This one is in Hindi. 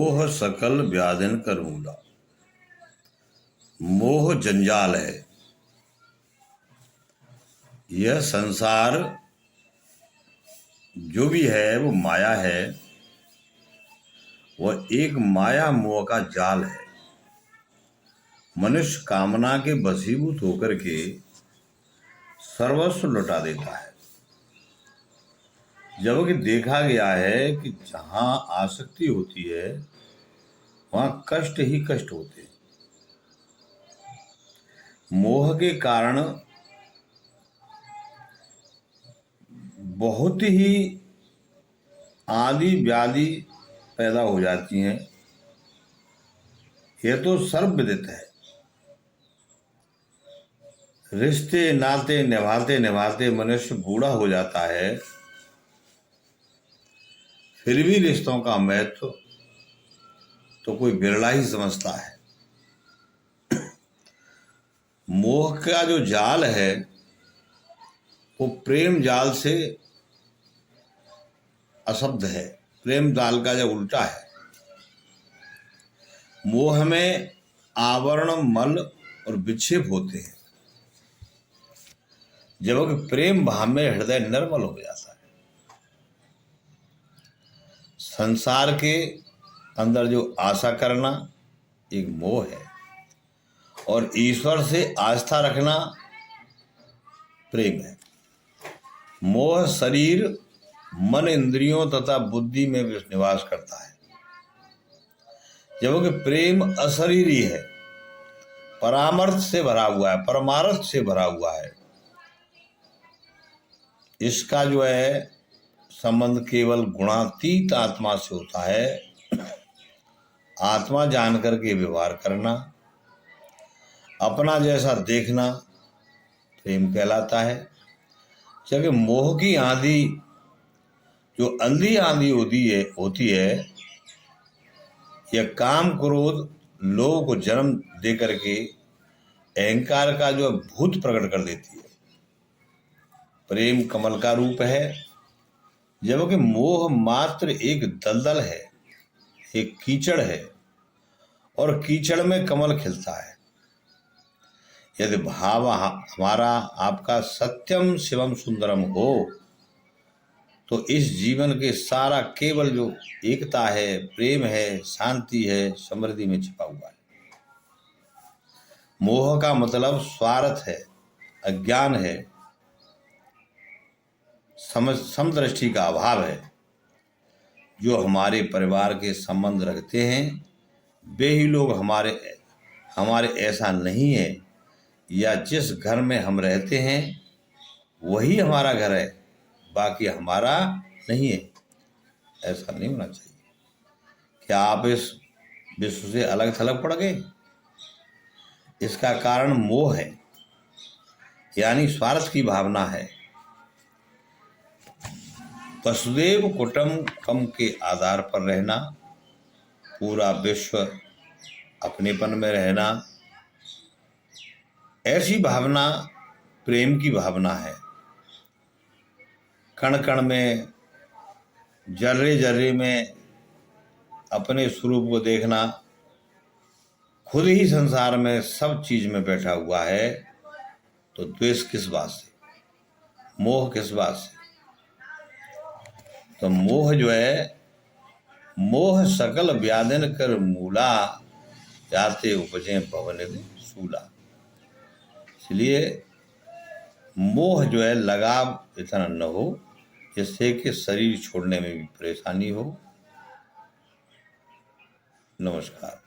मोह सकल व्याधिन कर मूला। मोह जंजाल है। यह संसार जो भी है वो माया है। वह एक माया मोह का जाल है। मनुष्य कामना के वशीभूत होकर के सर्वस्व लुटा देता है, जबकि देखा गया है कि जहां आसक्ति होती है वहां कष्ट ही कष्ट होते हैं। मोह के कारण बहुत ही आदि व्याधि पैदा हो जाती हैं। यह तो सर्वविदित है। रिश्ते नाते निभाते निभाते मनुष्य बूढ़ा हो जाता है, फिर भी रिश्तों का महत्व तो कोई बिरला ही समझता है। मोह का जो जाल है वो प्रेम जाल से अशब्द है। प्रेम जाल का जो उल्टा है। मोह में आवरण, मल और विक्षेप होते हैं, जबकि प्रेम भाव में हृदय निर्मल हो जाता है। संसार के अंदर जो आशा करना एक मोह है, और ईश्वर से आस्था रखना प्रेम है। मोह शरीर, मन, इंद्रियों तथा बुद्धि में निवास करता है, जबकि प्रेम अशरीरी है, परामर्थ से भरा हुआ है, परमार्थ से भरा हुआ है। इसका जो है संबंध केवल गुणातीत आत्मा से होता है। आत्मा जानकर के व्यवहार करना, अपना जैसा देखना प्रेम कहलाता है। जबकि मोह की आंधी, जो अंधी आंधी होती है, यह काम, क्रोध, लोभ को जन्म दे करके अहंकार का जो भूत प्रकट कर देती है। प्रेम कमल का रूप है, जबकि मोह मात्र एक दलदल है, एक कीचड़ है, और कीचड़ में कमल खिलता है। यदि भाव हमारा आपका सत्यम शिवम सुंदरम हो तो इस जीवन के सारा केवल जो एकता है, प्रेम है, शांति है, समृद्धि में छिपा हुआ है। मोह का मतलब स्वार्थ है, अज्ञान है, समदृष्टि का अभाव है। जो हमारे परिवार के संबंध रखते हैं वे ही लोग हमारे ऐसा नहीं है, या जिस घर में हम रहते हैं वही हमारा घर है, बाकी हमारा नहीं है। ऐसा नहीं होना चाहिए। क्या आप इस विश्व से अलग थलग पड़ गए? इसका कारण मोह है, यानी स्वार्थ की भावना है। वसुदेव कुटुंबकम के आधार पर रहना, पूरा विश्व अपनेपन में रहना, ऐसी भावना प्रेम की भावना है। कण कण में, जर्रे जर्रे में अपने स्वरूप को देखना, खुद ही संसार में सब चीज में बैठा हुआ है, तो द्वेष किस बात से, मोह किस बात से? तो मोह जो है, मोह सकल व्याधिन कर मूला, जाते उपजे भवनिधि शूला। इसलिए मोह जो है, लगाव इतना न हो जिससे कि शरीर छोड़ने में भी परेशानी हो। नमस्कार।